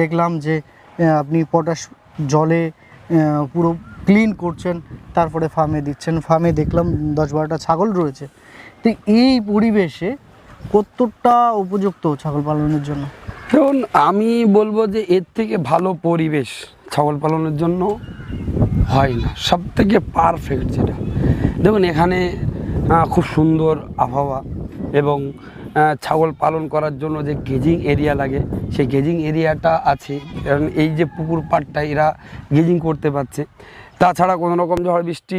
দেখলাম যে আপনি পটাশ জলে পুরো ক্লিন করছেন, তারপরে ফার্মে দিচ্ছেন। ফার্মে দেখলাম 10-12টা ছাগল রয়েছে। তো এই পরিবেশে কতটা উপযুক্ত ছাগল পালনের জন্য? দেখুন, আমি বলবো যে এর থেকে ভালো পরিবেশ ছাগল পালনের জন্য হয় না। সব থেকে পারফেক্ট যেটা, দেখুন এখানে খুব সুন্দর আবহাওয়া এবং ছাগল পালন করার জন্য যে গেজিং এরিয়া লাগে সেই গেজিং এরিয়াটা আছে, কারণ এই যে পুকুর পাড়টা এরা গেজিং করতে পারছে। তাছাড়া কোনো রকম ঝড় বৃষ্টি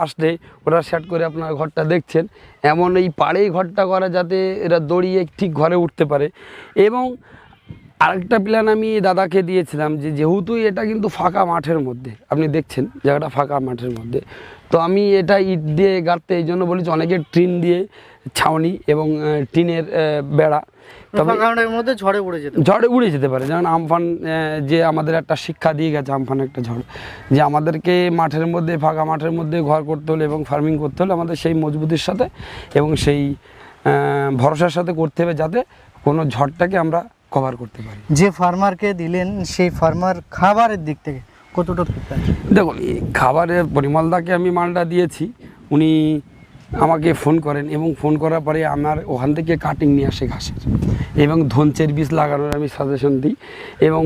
আসলে ওরা সেট করে আপনার ঘরটা দেখছেন, এমন এই পাড়েই ঘরটা করা যাতে এরা দড়িয়ে ঠিক ঘরে উঠতে পারে। এবং আরেকটা প্ল্যান আমি দাদাকে দিয়েছিলাম যে যেহেতু এটা কিন্তু ফাঁকা মাঠের মধ্যে, আপনি দেখছেন জায়গাটা ফাঁকা মাঠের মধ্যে, তো আমি এটা ইট দিয়ে গাড়তে এই জন্য বলেছি অনেকে টিন দিয়ে ছাউনি এবং টিনের বেড়া, তবে মধ্যে ঝড়ে উড়ে যেতে পারে। যেমন আমফান যে আমাদের একটা শিক্ষা দিয়ে গেছে, আমফান একটা ঝড়, যে আমাদেরকে মাঠের মধ্যে ফাঁকা মাঠের মধ্যে ঘর করতে হলে এবং ফার্মিং করতে হলে আমাদের সেই মজবুতির সাথে এবং সেই ভরসার সাথে করতে হবে যাতে কোনো ঝড়টাকে আমরা কভার করতে পারি। যে ফার্মারকে দিলেন সেই ফার্মার খাবারের দিক থেকে কতটা ফিডব্যাক? দেখুন, এই খাবারের পরিমলদাকে আমি মালটা দিয়েছি, উনি আমাকে ফোন করেন এবং ফোন করার পরে আমার ওখান থেকে কাটিং নিয়ে আসে ঘাসের এবং ধনচের বীজ লাগানোর আমি সাজেশন দিই এবং